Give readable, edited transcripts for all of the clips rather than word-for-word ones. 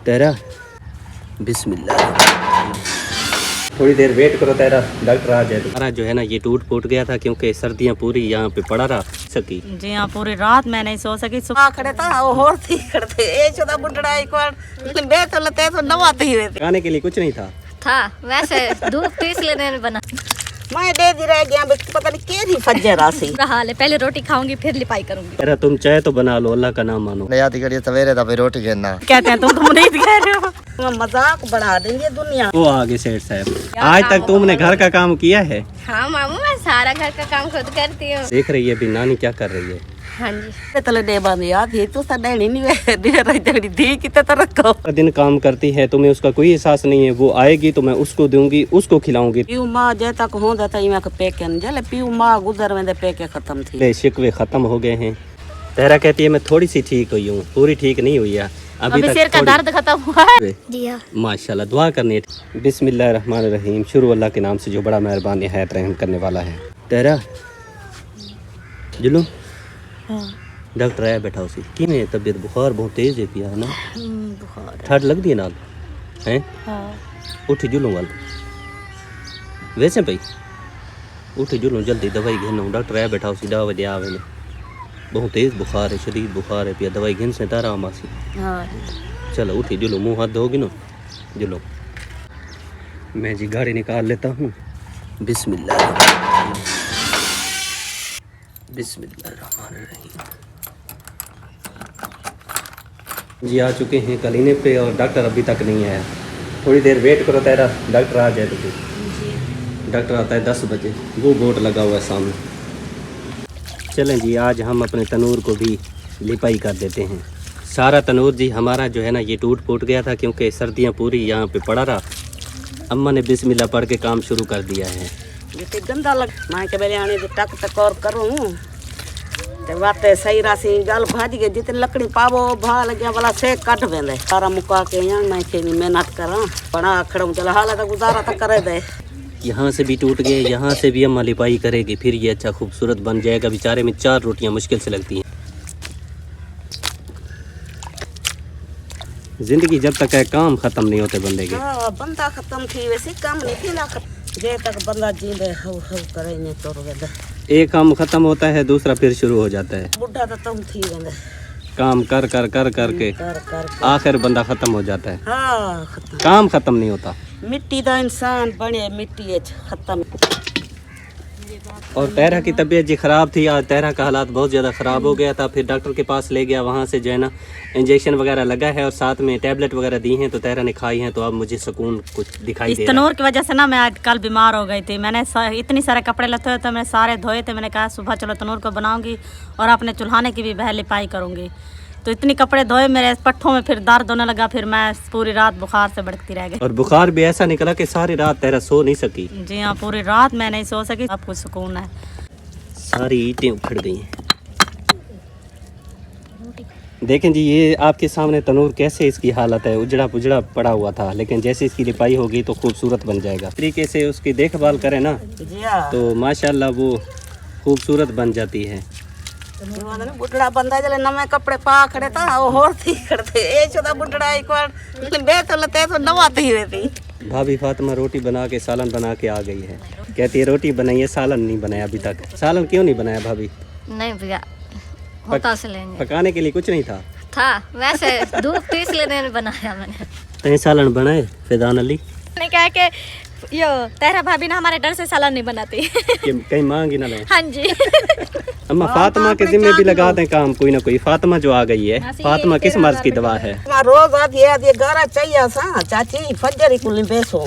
तेरा बिस्मिल्लाह। थोड़ी देर वेट करो तेरा, डॉक्टर आ जाए। तुम्हारा जो है ना ये टूट फूट गया था क्योंकि सर्दियाँ पूरी यहाँ पे पड़ा रहा सकी। जी हाँ, पूरी रात मैं नहीं सो सकी। सुबह खड़े था वो होर थी खड़े ए छोटा बुढ़ड़ा एक बार बे तो लते तो नवाते ही रहते। खाने के लिए कुछ नहीं था वैसे धूप तो इसलिए नहीं बना। मैं दे दी रह गया पता नहीं केरी फज्जे रासी हाल है, पहले रोटी खाऊंगी फिर लिपाई करूंगी। तेरा तुम चाहे तो बना लो, अल्लाह का नाम मानो। याद करिए सवेरे था रोटी घेरना कहते हैं तुम नहीं कह रहे हो, मजाक बढ़ा देंगे दुनिया। वो आगे सेठ साहब, आज तक तुमने घर का काम किया है? हाँ मामू, मैं सारा घर का काम खुद करती हूँ। देख रही है अभी नानी क्या कर रही है। हाँ जी। तले दे बंद याद ये तो सदैनी नहीं वे दे रही तेरी दी कितने तरह को दिन काम करती है, तुम्हें उसका कोई एहसास नहीं है। वो आएगी तो मैं उसको दूंगी, उसको खिलाऊंगी। पीऊ माँ जय तक हो जाता ही मैं पेके न जले पीऊ माँ गुजर में पेके खत्म थी। ले शिकवे खत्म हो गए हैं। तेरा कहती है मैं थोड़ी सी ठीक हुई हूँ, पूरी ठीक नहीं हुई है अभी तक। सिर का दर्द खत्म हुआ है जी हाँ। माशाल्लाह, दुआ करनी है। बिस्मिल्लाहिर्रहमानिर्रहीम, शुरू अल्लाह के नाम से जो बड़ा मेहरबान निहायत रहम करने वाला है। तेरा जुलू डॉक्टर आया बैठा उसी की में तबीयत बुखार बहुत तेज है पिया है ना, ठंड लग दी है नाल हैं। उठ जुलूँ वाल वैसे भाई उठ जुलूँ जल्दी दवाई घेनो। डॉक्टर आया बैठा उसी दवा दिया आवे ने, बहुत तेज बुखार है, शदीद बुखार है पिया, दवाई घेन से तारा मासी। चलो उठी जुलो, मुँह हाथ धोगी ना जुलो। मैं जी गाड़ी निकाल लेता हूँ। बिस्मिल्लाह बिस्मिल्लाहिर्रहमानिर्रहीम। जी आ चुके हैं कलीने पे और डॉक्टर अभी तक नहीं आया। थोड़ी देर वेट करो तेरा, डॉक्टर आ जाए तो फिर। डॉक्टर आता है 10 बजे, वो बोर्ड लगा हुआ है सामने। चलें जी, आज हम अपने तनूर को भी लिपाई कर देते हैं। सारा तनूर जी हमारा जो है ना ये टूट फूट गया था क्योंकि सर्दियाँ पूरी यहाँ पे पड़ा रहा। अम्मा ने बिस्मिल्लाह पढ़ के काम शुरू कर दिया है। जिते गंदा लग मैं के बेले आने टक टक और करूँ ते बातें सही रासी गल भाज गए। जितने लकड़ी पावो भा लगे वाला से कट वेंदे सारा मुका के यहाँ मैं के मेहनत करा बड़ा खड़म चला हाल तो गुजारा तो करे दे। यहाँ से भी टूट गए, यहाँ से भी अम्मा लिपाई करेगी, फिर ये अच्छा खूबसूरत बन जाएगा। बेचारे में 4 रोटियाँ मुश्किल से लगती हैं। जिंदगी जब तक है काम खत्म नहीं होते बंदे के। बंदा खत्म थी वैसे काम नहीं थी ना जे तक बंदा जींदे हव हव करे ने तोर वेंदे। एक काम खत्म होता है, दूसरा फिर शुरू हो जाता है। बुढ़ा तो तुम थी वेंदे काम कर कर कर करके आखिर बंदा खत्म हो जाता है। हाँ खत्म, काम खत्म नहीं होता। मिट्टी दा इंसान बने मिट्टी खत्म। और तेरा की तबीयत जी ख़राब थी आज, तेरा का हालात बहुत ज़्यादा ख़राब हो गया था। फिर डॉक्टर के पास ले गया, वहाँ से जो है ना इंजेक्शन वगैरह लगा है और साथ में टैबलेट वगैरह दी हैं, तो तेरा ने खाई हैं। तो अब मुझे सुकून कुछ दिखाई दे रहा है। तनूर की वजह से ना मैं आज कल बीमार हो गई थी। मैंने इतनी सारे कपड़े लते हुए थे, मैंने सारे धोए थे। मैंने कहा सुबह चलो तनूर को बनाऊंगी और अपने चुल्हाने की भी बह लिपाई करूँगी। तो इतनी कपड़े धोए मेरे पट्ठों में, फिर दर्द होने लगा। फिर मैं पूरी रात बुखार से भड़कती रह गई। और बुखार भी ऐसा निकला कि सारी रात तेरा सो नहीं सकी। जी हाँ, पूरी रात मैं नहीं सो सकी। अब कुछ सुकून है। सारी ईंटें उखड़ गई हैं। देखें जी, ये आपके सामने तनूर कैसे इसकी हालत है, उजड़ा पुजड़ा पड़ा हुआ था, लेकिन जैसे इसकी लिपाई होगी तो खूबसूरत बन जाएगा। इस तरीके से उसकी देखभाल करें ना तो माशाल्लाह वो खूबसूरत बन जाती है। बुढ़ड़ा बंदा जले नवे कपड़े पा खड़े था वो होर थी खड़े ए छोटा बुढ़ड़ा एक बार बे तो लते तो नवाते ही रहती। भाभी फातिमा रोटी बना के सालन बना के आ गई है। कहती है रोटी बनाइए, सालन नहीं बनाया अभी तक। सालन क्यों नहीं बनाया भाभी? नहीं भैया, होता से लेंगे। पकाने के लिए कुछ नहीं था वैसे धूप तो इसलिए नहीं बनाया मैंने। तय सालन बनाए फिदान अली ने कहा कि यो तेरा भाभी ना हमारे डर से सालन नहीं बनाती। कहीं मांगी ना ले। हाँ जी। अम्मा फातिमा के जिम्मे भी लगा दें काम कोई ना कोई। फातिमा जो आ गई है, फातिमा किस मर्ज की दवा है? रोज आधी गारा चाहिए सा चाची फजर कुल बेसो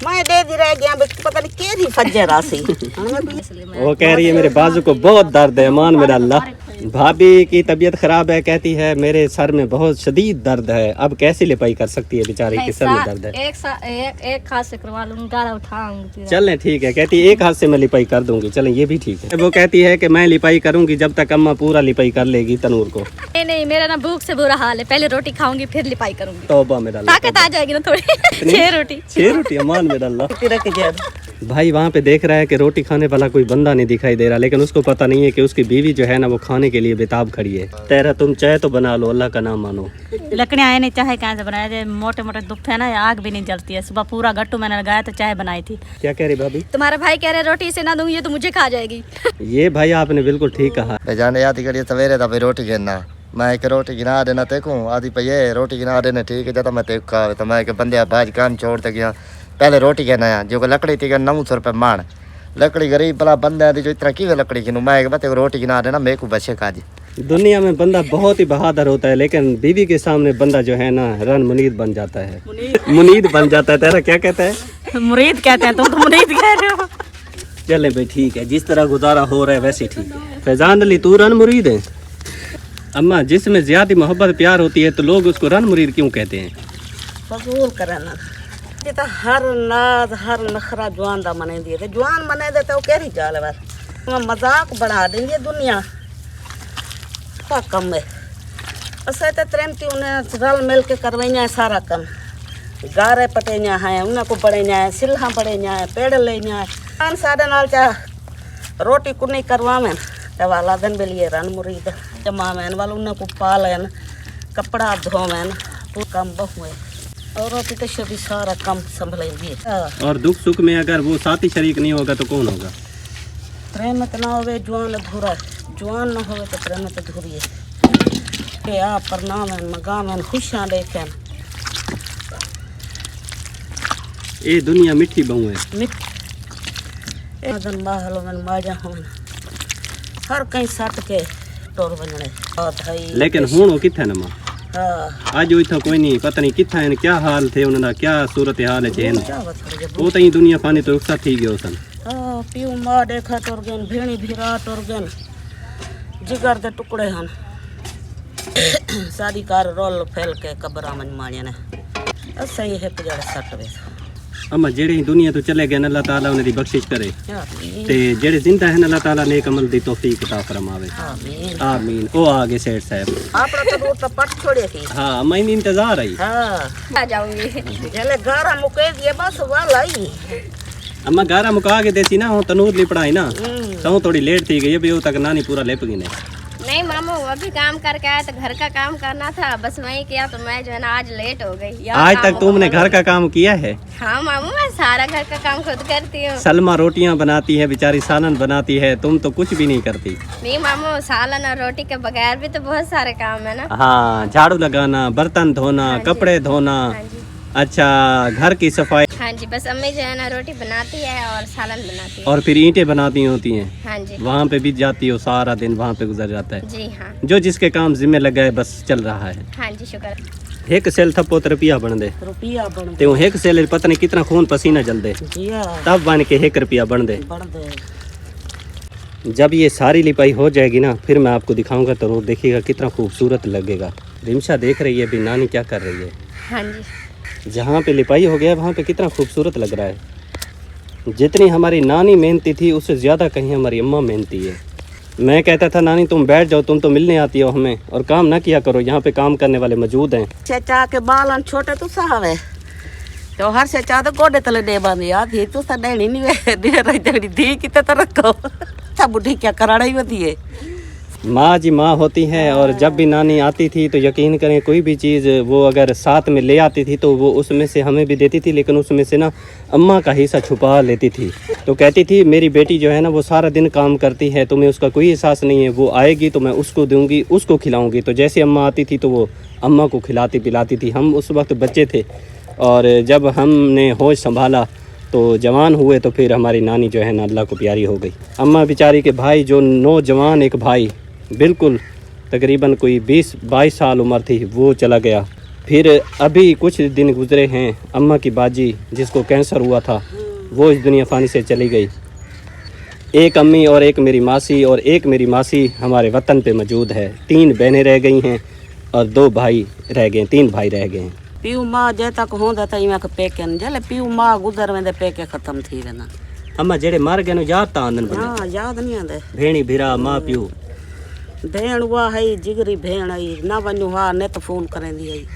मैं दे दी रह गया पता नहीं केरी फजर रासी। वो कह रही है मेरे बाजू को बहुत दर्द है, मान मेरा अल्लाह। भाभी की तबीयत खराब है, कहती है मेरे सर में बहुत शदीद दर्द है। अब कैसे लिपाई कर सकती है बेचारी के सर में दर्द है। एक हाथ से करवा लूंगी, गारा उठाऊंगी। चलें ठीक है, कहती है एक हाथ से मैं लिपाई कर दूंगी। चलें ये भी ठीक है। वो कहती है कि मैं लिपाई करूंगी जब तक अम्मा पूरा लिपाई कर लेगी तनूर को। नहीं, मेरा ना भूख से बुरा हाल है, पहले रोटी खाऊंगी फिर लिपाई करूंगी। तौबा मेरा अल्लाह, ताकत आ जाएगी ना थोड़ी। 6 रोटी 6 रोटी अमान मेरा अल्लाह। भाई वहाँ पे देख रहा है कि रोटी खाने वाला कोई बंदा नहीं दिखाई दे रहा, लेकिन उसको पता नहीं है कि उसकी बीवी जो है ना वो खाने के लिए बेताब खड़ी है। तेरा तुम चाहे तो बना लो, अल्लाह का नाम मानो। लकड़ियाँ आए नहीं, चाहे कहाँ से बनाया जाए, मोटे मोटे दुख है ना, आग भी नहीं जलती है। सुबह पूरा गट्टू मैंने लगाया तो चाय बनाई थी। क्या कह रही भाभी? तुम्हारा भाई कह रहे रोटी से ना दूंगी, ये तो मुझे खा जाएगी। ये भाई आपने बिल्कुल ठीक कहा। जाने याद करिए सवेरे तो रोटी गिनना, मैं एक रोटी गिना देना तेको आदि पे ये रोटी गिना देने ठीक है। जब मैं तेको का तो मैं बंदे बाज काम छोड़ दे गया, पहले रोटी गिनाया जो लकड़ी थी 900 रुपये मान। लकड़ी गरीब भला बंदा जो इतना की लकड़ी गिनू, मैं बता रोटी गिना देना मेरे को बचे काज। दुनिया में बंदा बहुत ही बहादुर होता है, लेकिन बीवी के सामने बंदा जो है ना रन मुनीद बन जाता है। मुनीद बन जाता है। तेरा क्या कहता है? मुरीद कहते हैं, तुम तो मुरीद कह रहे हो। चले भाई ठीक है, जिस तरह गुजारा हो रहा है वैसे ठीक है। फैजान अली तू रन मुरीद है? अम्मा जिसमें ज्यादा मोहब्बत प्यार होती है तो लोग उसको रन मुरीद क्यों कहते हैं? फजूल करना ये तो हर नाज हर नखरा जवान दा मने दिए ते जवान मने दे तो केरी चाल है बस मजाक बढ़ा देंगे दुनिया का कम है। असे तो त्रेमती उन्हें रल मिल के करवाइया सारा कम, गारे पटेया है उन्हें को बड़ेया है, सिल्हा बड़ेया है, पेड़ लेया है। साढ़े नाल चाह रोटी कुनी करवावें तो वाला दिन बेलिए रन मुरीद जमावें वाला उन्हें को पालें, कपड़ा धोवें, वो कम बहु है। और रोटी तो शबी सारा कम संभलेंगी। और दुख सुख में अगर वो साथी शरीक नहीं होगा तो कौन होगा? प्रेमत ना होवे जवान अधूरा, जवान ना होवे तो प्रेमत अधूरी है। के आ प्रणामन मगामन खुशियां देखें। ये दुनिया मिठी बहु है। दिन बाहलो मन माजा होन हर कहीं सट के टोर बनने बात है। लेकिन हुण किथे न मां हां आज इतना कोई नहीं पता नहीं किथा है, क्या हाल थे उन्होंने, क्या सूरत हाल है चेन वो वो तई दुनिया पानी तो एक थी गयो सन। हां पीऊ मां देखा टोर गन भेणी भिरा टोर गन जिगर दे टुकड़े हन सारी कार रोल फैल के कब्रा मन माणिया ने ऐसा ही है पिजड़ सट वे। अम्मा जेड़े ही दुनिया तो चले गए अल्लाह ताला उन्हें दी बख्शिश करे ते जेड़े जिंदा है अल्लाह ताला नेक अमल दी तौफीक अता फरमावे। आमीन आमीन। ओ आगे सेठ साहब आपड़ा तो दूर तो पट छोड़े थी। हां मैं इंतजार आई। हां आ जाऊंगी। जले गारा मुके दिए बस वाला ही अम्मा गारा मुका के देसी ना हो तनूर लिपड़ाई ना तो थोड़ी लेट थी गई, अभी वो तक नानी पूरा लेप गई ने। नहीं मामू अभी काम करके आया तो घर का काम करना था, बस वही किया तो मैं जो है ना आज लेट हो गई। आज तक तुमने घर का काम किया है? हाँ मामू मैं सारा घर का काम खुद करती हूँ। सलमा रोटियां बनाती है बेचारी, सालन बनाती है, तुम तो कुछ भी नहीं करती। नहीं मामू सालन और रोटी के बगैर भी तो बहुत सारे काम है ना। हाँ झाड़ू लगाना, बर्तन धोना, कपड़े धोना, अच्छा घर की सफाई। हाँ जी बस अम्मी जो है ना रोटी बनाती है और सालन बनाती है। और फिर ईंटें बनाती होती हैं। हाँ जी वहाँ पे भी जाती हो, सारा दिन वहाँ पे गुजर जाता है। जी हाँ जो जिसके काम जिम्मे लगा है बस चल रहा है। हाँ जी शुक्र। एक सेल थप्पो तो रुपया बन दे रुपया बन ते एक सेल पता नहीं कितना खून पसीना जल दे जिया तब बन के 1 रुपया बन दे। बन दे जब ये सारी लिपाई हो जाएगी ना फिर मैं आपको दिखाऊंगा तो देखिएगा कितना खूबसूरत लगेगा। रिमशा देख रही है अभी नानी क्या कर रही है। हाँ जी जहाँ पे लिपाई हो गया वहाँ पे कितना खूबसूरत लग रहा है। जितनी हमारी नानी मेहनती थी उससे ज़्यादा कहीं हमारी अम्मा मेहनती है। मैं कहता था नानी तुम बैठ जाओ, तुम तो मिलने आती हो हमें और काम ना किया करो, यहाँ पे काम करने वाले मौजूद हैं। चाचा के बालन छोटे तू सावे तो हर से चाह तो गोडे तले दे बंद यार धी तू सा देनी नहीं वे दे रही तेरी धी किते तो रखो सब बुढ़ी क्या कराड़ा ही होती है। माँ जी माँ होती हैं और जब भी नानी आती थी तो यकीन करें कोई भी चीज़ वो अगर साथ में ले आती थी तो वो उसमें से हमें भी देती थी, लेकिन उसमें से ना अम्मा का हिस्सा छुपा लेती थी। तो कहती थी मेरी बेटी जो है ना वो सारा दिन काम करती है, तुम्हें उसका कोई एहसास नहीं है, वो आएगी तो मैं उसको दूंगी, उसको खिलाऊंगी। तो जैसे अम्मा आती थी तो वो अम्मा को खिलाती पिलाती थी। हम उस वक्त बच्चे थे और जब हमने होश संभाला तो जवान हुए तो फिर हमारी नानी जो है ना अल्लाह को प्यारी हो गई। अम्मा बेचारी के भाई जो नौजवान एक भाई बिल्कुल तकरीबन कोई 20-22 साल उम्र थी वो चला गया। फिर अभी कुछ दिन गुजरे हैं अम्मा की बाजी जिसको कैंसर हुआ था वो इस दुनिया फानी से चली गई। एक अम्मी और एक मेरी मासी और एक मेरी मासी हमारे वतन पे मौजूद है। 3 बहनें रह गई हैं और 2 भाई रह गए, 3 भाई रह गए हैं। पीऊ माँ जे तक होंदा त इमा के पेके जले पीऊ माँ गुजर वेंदे पेके खत्म थी वेंदा। अम्मा जेड़े मर गए याद ता आंदन बने हाँ याद नहीं आंदे भेणी भिरा माँ प्यू भेण हुआ है जिगरी भेण आई ना वञो हा ने त फोन करेंदी आई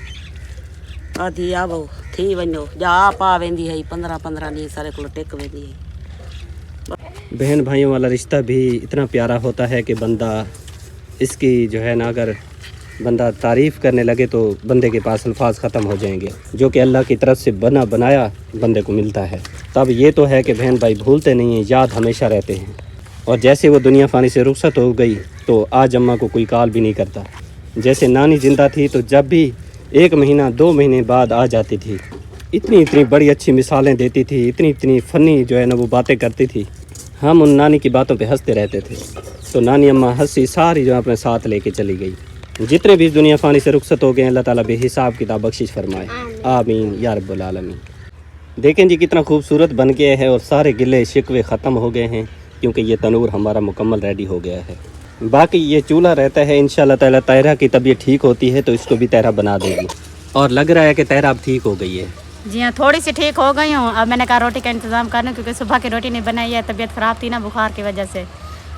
आधी आवो थी वञो जा आप आ वेंदी है 15-15 ॾींहं सारे को टेक वेंदी है। बहन भाइयों वाला रिश्ता भी इतना प्यारा होता है कि बंदा इसकी जो है ना, अगर बंदा तारीफ़ करने लगे तो बंदे के पास अल्फाज ख़त्म हो जाएंगे, जो कि अल्लाह की तरफ से बनाया बंदे को मिलता है। तब ये तो है कि बहन भाई भूलते नहीं हैं, याद हमेशा रहते हैं। और जैसे वो दुनिया फ़ानी से रुखसत हो गई तो आज अम्मा को कोई कॉल भी नहीं करता। जैसे नानी ज़िंदा थी तो जब भी 1 महीना 2 महीने बाद आ जाती थी, इतनी बड़ी अच्छी मिसालें देती थी, इतनी फ़नी जो है ना वो बातें करती थी। हम उन नानी की बातों पे हंसते रहते थे। तो नानी अम्मा हंसी सारी जो अपने साथ लेके चली गई। जितने भी इस दुनिया फ़ानी से रुखसत हो गए, अल्लाह ताला बेहिसाब किताब बख्शिश फरमाए, आमीन या रब्बुल आलमीन। देखें जी कितना खूबसूरत बन गया है और सारे गिले शिकवे ख़त्म हो गए हैं, क्योंकि ये तनूर हमारा मुकम्मल रेडी हो गया है। बाकी ये चूल्हा रहता है, इंशाल्लाह ताला तहरा की तबीयत ठीक होती है तो इसको भी तहरा बना देगी। और लग रहा है कि तहरा अब ठीक हो गई है। जी हाँ, थोड़ी सी ठीक हो गई हूँ। अब मैंने कहा रोटी का इंतज़ाम करना, क्योंकि सुबह की रोटी नहीं बनाई है, तबीयत ख़राब थी ना बुखार की वजह से,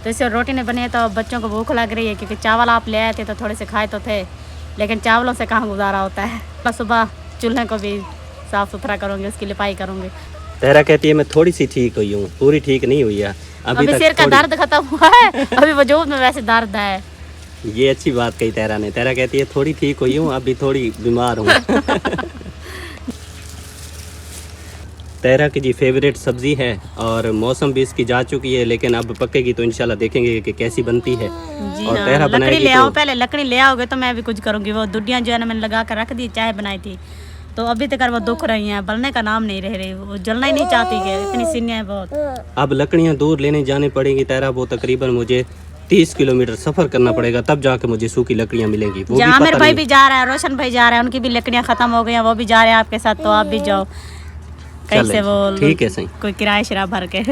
तो इससे रोटी नहीं बनी है। तो बच्चों को भूख लग रही है, क्योंकि चावल आप ले आए थे तो थोड़े से खाए तो थे, लेकिन चावलों से कहाँ गुजारा होता है। तो सुबह चूल्हे को भी साफ़ सुथरा करूँगी, उसकी लिपाई करूँगी। तहरा कहती है मैं थोड़ी सी ठीक हुई हूँ, पूरी ठीक नहीं हुई है अभी सिर का दर्द खत्म हुआ है, अभी वजूद में वैसे दर्द है। ये अच्छी बात कही तहरा ने। तहरा कहती है थोड़ी ठीक हुई हूँ, अभी थोड़ी बीमार हूँ। तहरा की जी फेवरेट सब्ज़ी है और मौसम भी इसकी जा चुकी है, लेकिन अब पकेगी तो इंशाल्लाह देखेंगे कि कैसी बनती है। जी और हाँ, तहरा लकड़ी बनाएगी ले आओ, तो पहले लकड़ी ले आओगे तो मैं भी कुछ करूँगी। वो दुनिया जो है ना मैंने लगा कर रख दी, चाय बनाई थी तो अभी तक वो दुख रही हैं, बलने का नाम नहीं रह रही, वो जलना ही नहीं चाहती कि इतनी सीनियाँ हैं बहुत। अब लकड़ियाँ दूर लेने जाने पड़ेंगी तहरा, वो तकरीबन मुझे 30 किलोमीटर सफ़र करना पड़ेगा, तब जाके मुझे सूखी लकड़ियाँ मिलेंगी। वो भी आमिर पता भाई नहीं। भी जा रहा है, रोशन भाई जा रहा है, उनकी भी लकड़ियाँ ख़त्म हो गई हैं, वो भी जा रहे हैं आपके साथ, तो आप भी जाओ कहीं चलें, से वो ठीक है सही। कोई किराया शरा भर के।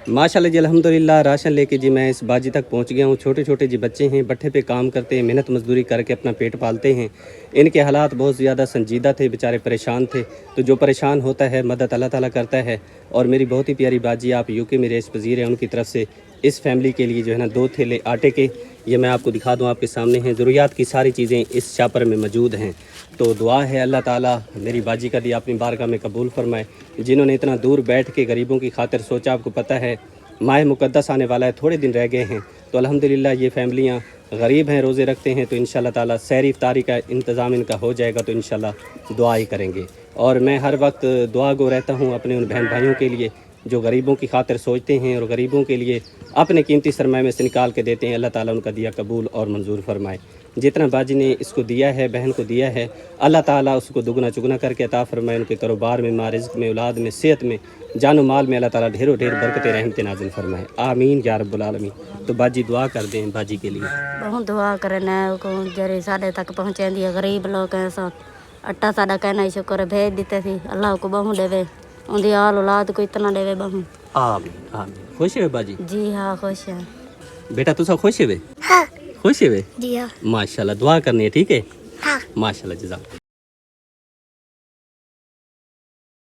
माशाल्लाह जी अल्हम्दुलिल्लाह राशन लेके जी मैं इस बाजी तक पहुंच गया हूँ। छोटे छोटे जी बच्चे हैं, भट्ठे पे काम करते हैं, मेहनत मजदूरी करके अपना पेट पालते हैं। इनके हालात बहुत ज़्यादा संजीदा थे, बेचारे परेशान थे। तो जो परेशान होता है मदद अल्लाह ताला करता है। और मेरी बहुत ही प्यारी बाजी आप यूके में रेस पजीर हैं, उनकी तरफ से इस फैमिली के लिए जो है ना 2 थैले आटे के, ये मैं आपको दिखा दूँ, आपके सामने हैं। ज़रूरियात की सारी चीज़ें इस शापर में मौजूद हैं। तो दुआ है अल्लाह ताला मेरी बाजी का दी अपनी बारगाह में कबूल फरमाए। जिन्होंने इतना दूर बैठ के गरीबों की खातिर सोचा, आपको पता है माह मुक़द्दस आने वाला है, थोड़े दिन रह गए हैं। तो अल्हम्दुलिल्लाह ये फैमिलियाँ गरीब हैं, रोज़े रखते हैं, तो इंशाल्लाह ताला सहरी इफ्तारी का इंतज़ाम इनका हो जाएगा, तो इंशाल्लाह दुआ ही करेंगे। और मैं हर वक्त दुआ गो रहता हूँ अपने उन बहन भाइयों के लिए जो गरीबों की खातिर सोचते हैं और गरीबों के लिए अपने कीमती सरमाए में से निकाल के देते हैं। अल्लाह ताला उनका दिया कबूल और मंजूर फरमाए। जितना बाजी ने इसको दिया है, बहन को दिया है, अल्लाह ताला उसको दुगना चुगना करके अता फरमाए। उनके कारोबार में, माँ रिज़्क़ में, औलाद में, सेहत में, जानो माल में अल्लाह ताला ढेरों ढेर बरकत रहमत नाज़िल फरमाए, आमीन या रब्बुल आलमीन। तो बाजी दुआ कर दें बाजी के लिए। बहुत दुआ करना को जरे साढ़े तक पहुँचाई है, गरीब लोग हैं सब। अट्टा साडा कहना शुक्र भेज देते थी, अल्लाह को बहु देवे, उनकी आल औलाद को इतना देवे बहु। आमीन आमीन। खुश है बाजी? जी हाँ खुश है। बेटा तुसा खुश है? हाँ खुश है? जी हाँ माशाल्लाह दुआ करनी है, ठीक है? हाँ माशाल्लाह जज़ाक।